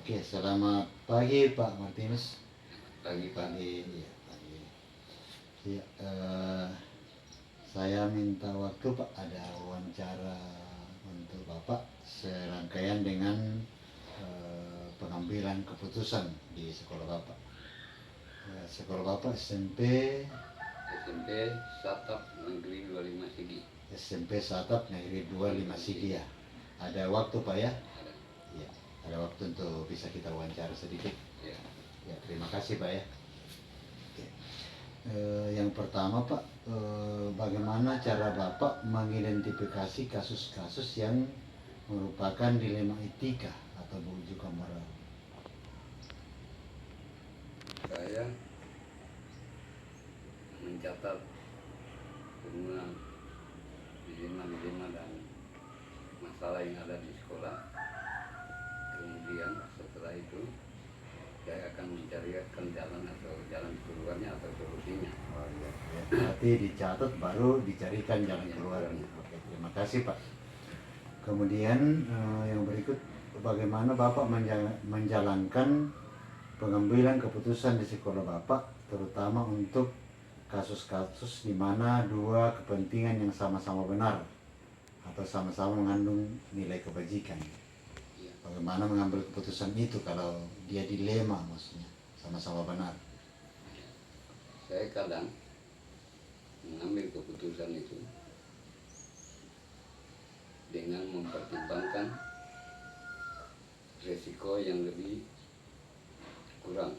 Oke, selamat pagi Pak Martinus. Pagi Pak. Iya, pagi. Iya, saya minta waktu Pak, ada wawancara untuk Bapak serangkaian dengan pengambilan keputusan di sekolah Bapak. Sekolah Bapak SMP Satap Negeri 25 Sigi. SMP Satap Negeri 25 Sigi ya. Ada waktu Pak ya? Ada. Iya, ada waktu untuk bisa kita wawancara sedikit. Ya. Ya, terima kasih Pak ya. Oke. Yang pertama Pak, bagaimana cara Bapak mengidentifikasi kasus-kasus yang merupakan dilema etika atau bujukan moral? Saya mencatat semua dilema-dilema dan masalah yang ada di sekolah. Kemudian setelah itu saya akan mencarikan jalan keluarnya atau solusinya. Oh iya, ya. Berarti dicatat baru dicarikan jalan keluarnya. Oke, terima kasih Pak. Kemudian yang berikut, bagaimana Bapak menjalankan pengambilan keputusan di sekolah Bapak, terutama untuk kasus-kasus di mana dua kepentingan yang sama-sama benar atau sama-sama mengandung nilai kebajikan. Ya. Bagaimana mengambil keputusan itu kalau dia dilema, maksudnya sama-sama benar? Saya kadang mengambil keputusan itu dengan mempertimbangkan resiko yang lebih kurang.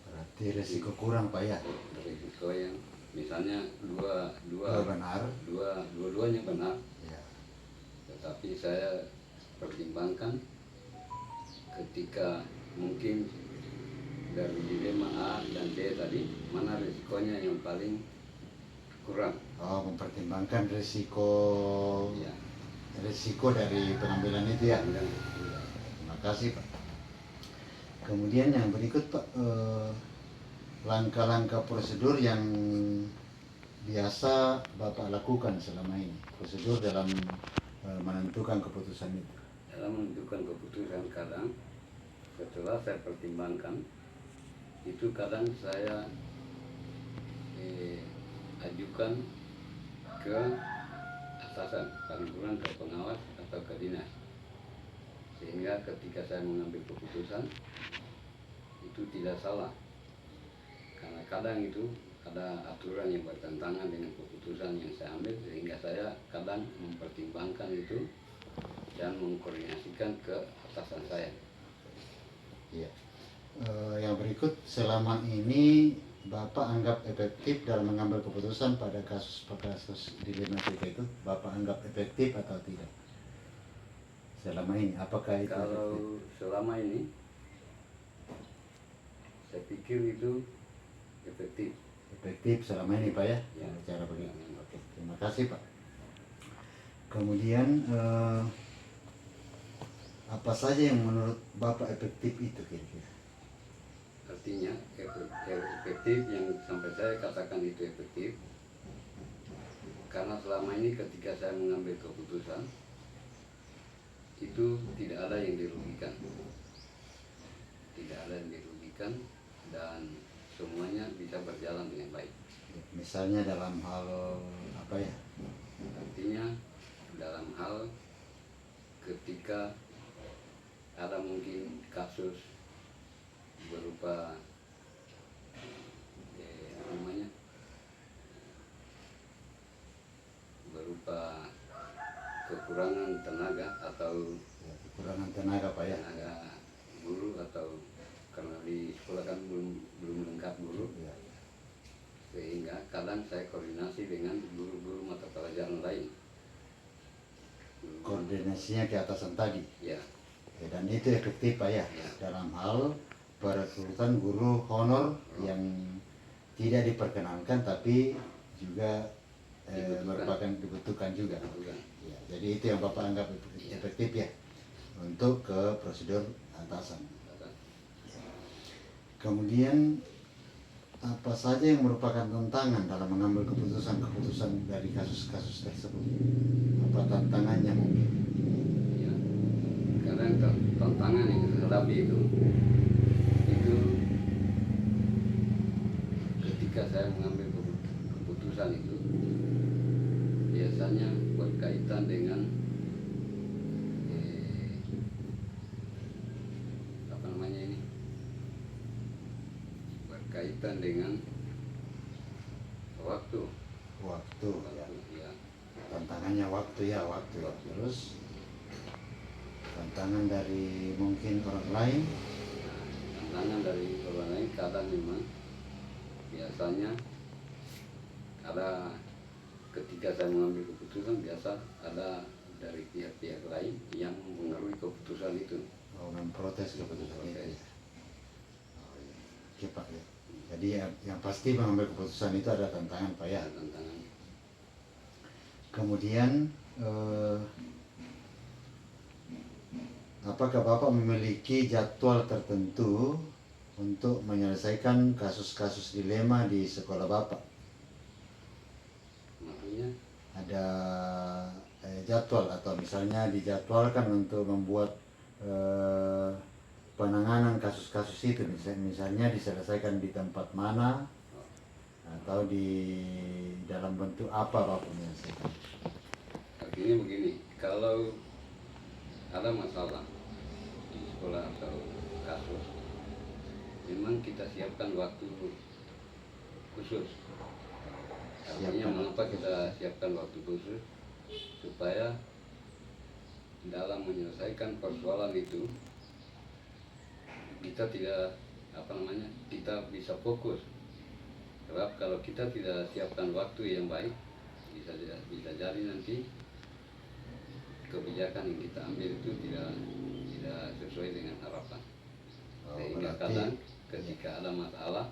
Berarti resiko kurang Pak ya? Resiko yang misalnya dua-duanya benar, Ya. tetapi saya pertimbangkan ketika mungkin dari dilema A dan B tadi, mana resikonya yang paling kurang. Oh, mempertimbangkan resiko, Ya. resiko dari pengambilan itu ya. Terima kasih Pak. Kemudian yang berikut Pak, langkah-langkah prosedur yang biasa Bapak lakukan selama ini, prosedur dalam menentukan keputusan itu. Dalam menentukan keputusan kadang setelah saya pertimbangkan itu kadang saya ajukan ke atasan, paling kurang ke pengawas atau ke dinas, sehingga ketika saya mengambil keputusan itu tidak salah, karena kadang itu ada aturan yang bertentangan dengan keputusan yang saya ambil, sehingga saya kadang mempertimbangkan itu dan mengkoordinasikan ke atasan saya. Iya. Yang berikut, selama ini Bapak anggap efektif dalam mengambil keputusan pada kasus dilema etika itu, Bapak anggap efektif atau tidak? Selama ini, apakah itu Kalau efektif? selama ini saya pikir itu efektif. Efektif selama ini Pak ya? Ya. Cara begitu. Oke, terima kasih Pak. Kemudian apa saja yang menurut Bapak efektif itu kira-kira? Artinya efektif yang sampai saya katakan itu efektif karena selama ini ketika saya mengambil keputusan itu tidak ada yang dirugikan, dan semuanya bisa berjalan dengan baik. Misalnya dalam hal apa ya? Artinya dalam hal ketika ada mungkin kasus berupa berupa kekurangan tenaga atau Kekurangan tenaga Pak ya? tenaga guru, atau karena di sekolah kan belum lengkap guru, Ya. sehingga kadang saya koordinasi dengan guru-guru mata pelajaran lain. Koordinasinya ke atasan tadi. Ya. Dan itu efektif Pak ya? Ya. Dalam hal perekrutan guru honor yang tidak diperkenankan tapi juga dibutuhkan juga. Ya, jadi itu yang Bapak anggap efektif ya untuk ke prosedur atasan. Ya. Kemudian apa saja yang merupakan tantangan dalam mengambil keputusan dari kasus-kasus tersebut? Apa tantangannya mungkin? Ya. Kadang tantangan yang Rabi itu ketika saya mengambil keputusan itu biasanya berkaitan dengan apa namanya ini, berkaitan dengan waktu ya. ya. Tantangannya waktu ya. Terus tantangan dari mungkin orang lain. Tantangan dari orang lain kadang memang biasanya ada ketika saya mengambil keputusan biasa ada dari pihak-pihak lain yang mengaruhi keputusan itu. Memprotes keputusan itu. Protes. Oh, iya. Oke Pak ya. Jadi yang pasti mengambil keputusan itu ada tantangan Pak ya. Tantangan. Kemudian apakah Bapak memiliki jadwal tertentu untuk menyelesaikan kasus-kasus dilema di sekolah Bapak? Maksudnya Ada jadwal atau misalnya dijadwalkan untuk membuat penanganan kasus-kasus itu, misalnya diselesaikan di tempat mana atau di dalam bentuk apa Bapak menyelesaikan? artinya begini, kalau ada masalah di sekolah atau kasus, memang kita siapkan waktu khusus. Artinya mengapa kita siapkan waktu khusus? Supaya dalam menyelesaikan persoalan itu kita tidak kita bisa fokus. Sebab kalau kita tidak siapkan waktu yang baik, bisa jadi nanti kebijakan yang kita ambil itu tidak sesuai dengan harapan. Sehingga kadang ketika ada masalah,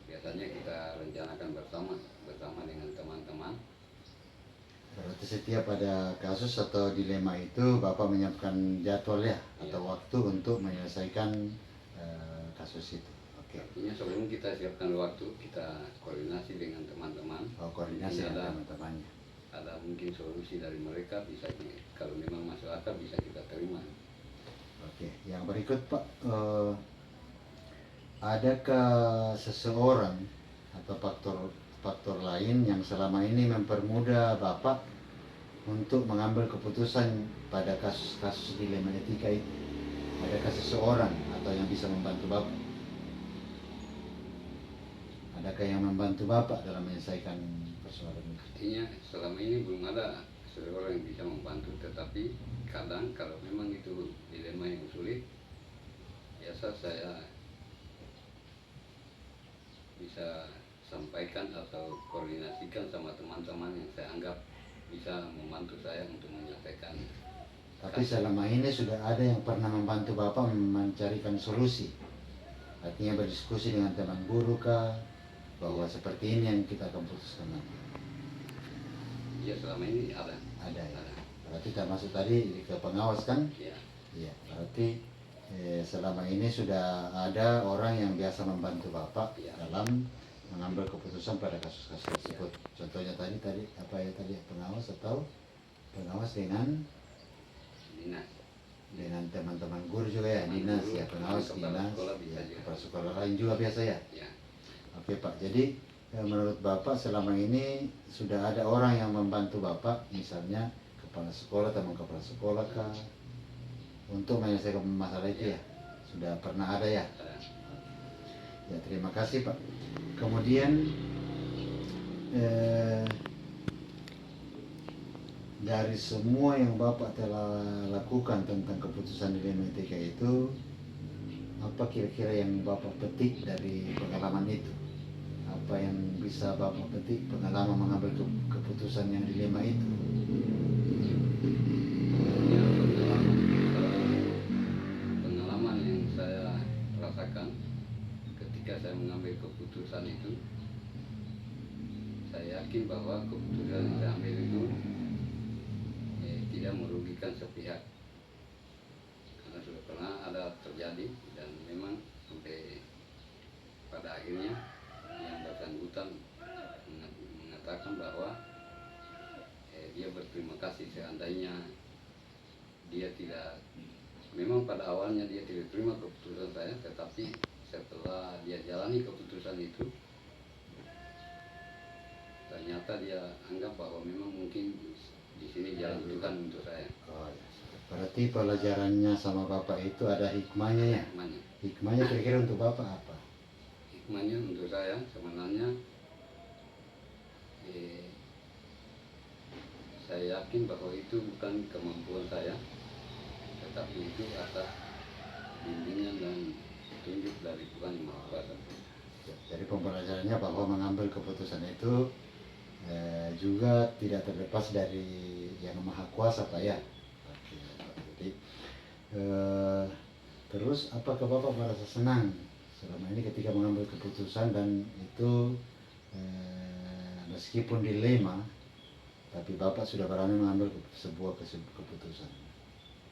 biasanya kita rencanakan bersama dengan teman-teman. Berarti setiap ada kasus atau dilema itu Bapak menyiapkan jadwal ya, atau waktu untuk menyelesaikan kasus itu. Oke. Artinya sebelum kita siapkan waktu, kita koordinasi dengan teman-teman. Koordinasi dengan teman-temannya. Ada mungkin solusi dari mereka, bisa kalau memang masuk akal bisa kita terima. Oke, yang berikut Pak, adakah seseorang atau faktor lain yang selama ini mempermudah Bapak untuk mengambil keputusan pada kasus-kasus dilema etika itu? Adakah seseorang atau yang bisa membantu Bapak? Adakah yang membantu Bapak dalam menyelesaikan persoalan itu? Artinya selama ini belum ada seseorang yang bisa membantu, tetapi kadang kalau memang itu dilema yang sulit, biasa saya bisa sampaikan atau koordinasikan sama teman-teman yang saya anggap bisa membantu saya untuk menyelesaikan. Tapi selama ini sudah ada yang pernah membantu Bapak mencarikan solusi? Artinya berdiskusi dengan teman guru kah? Bahwa seperti ini yang kita akan putuskan nanti. Iya, selama ini ada. Ada ya. Berarti termasuk tadi ke pengawas kan? Iya. Iya. Berarti selama ini sudah ada orang yang biasa membantu Bapak dalam mengambil keputusan pada kasus-kasus tersebut. Contohnya tadi apa ya tadi, pengawas atau pengawas dengan Dinas. Dengan teman-teman guru juga ya, dinas ya, pengawas dinas, kepala sekolah lain juga biasa ya. Ya. Oke Pak, jadi menurut Bapak selama ini sudah ada orang yang membantu Bapak, misalnya kepala sekolah, teman kepala sekolah kah, untuk menyelesaikan masalah itu ya? Sudah pernah ada ya? Ya, terima kasih Pak. Kemudian dari semua yang Bapak telah lakukan tentang keputusan dilema etika itu, apa kira-kira yang Bapak petik dari pengalaman itu? Apa yang bisa Bapak petik pengalaman mengambil keputusan yang dilema itu? Ya, pengalaman yang saya rasakan ketika saya mengambil keputusan itu, saya yakin bahwa keputusan yang saya ambil itu tidak merugikan sepihak, karena sudah pernah ada terjadi dan memang sampai pada akhirnya yang bersangkutan mengatakan bahwa dia berterima kasih seandainya dia tidak memang pada awalnya dia tidak terima keputusan saya, tetapi setelah dia jalani keputusan itu, ternyata dia anggap bahwa memang mungkin di sini jalan Tuhan untuk saya. Oh, ya. Berarti pelajarannya sama Bapak itu ada hikmahnya ya? Hikmahnya, Hikmahnya kira-kira untuk Bapak apa? hikmahnya untuk saya sebenarnya, saya yakin bahwa itu bukan kemampuan saya, tetapi itu atas bimbingan dan tunjuk dari Tuhan Yang Maha Kuasa. Jadi pembelajarannya bahwa mengambil keputusan itu juga tidak terlepas dari Yang Maha Kuasa, Pak ya. Oke, Pak. Jadi terus apakah Bapak merasa senang selama ini ketika mengambil keputusan dan itu meskipun dilema, tapi Bapak sudah berani mengambil sebuah keputusan?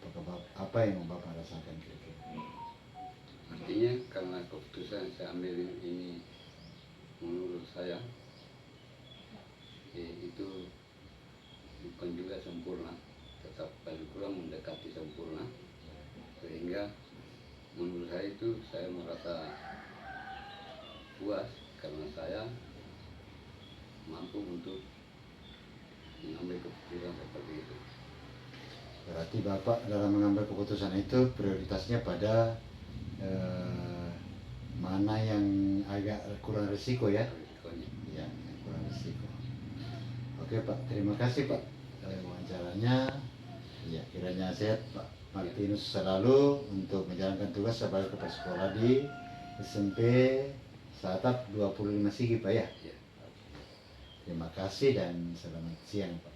Apakah apa yang Bapak rasakan kira-kira? Artinya karena keputusan yang saya ambil ini menurut saya itu bukan juga sempurna, tetap paling kurang mendekati sempurna, sehingga menurut saya itu saya merasa puas karena saya mampu untuk mengambil keputusan seperti itu. Berarti Bapak dalam mengambil keputusan itu prioritasnya pada mana yang agak kurang risiko ya? Risikonya. Ya, yang kurang risiko. Oke Pak, terima kasih Pak wawancaranya. Ya, kiranya sehat Pak Martinus selalu untuk menjalankan tugas sebagai kepala sekolah di SMP Satap 25 Sigi Pak ya. Ya. Terima kasih dan selamat siang Pak.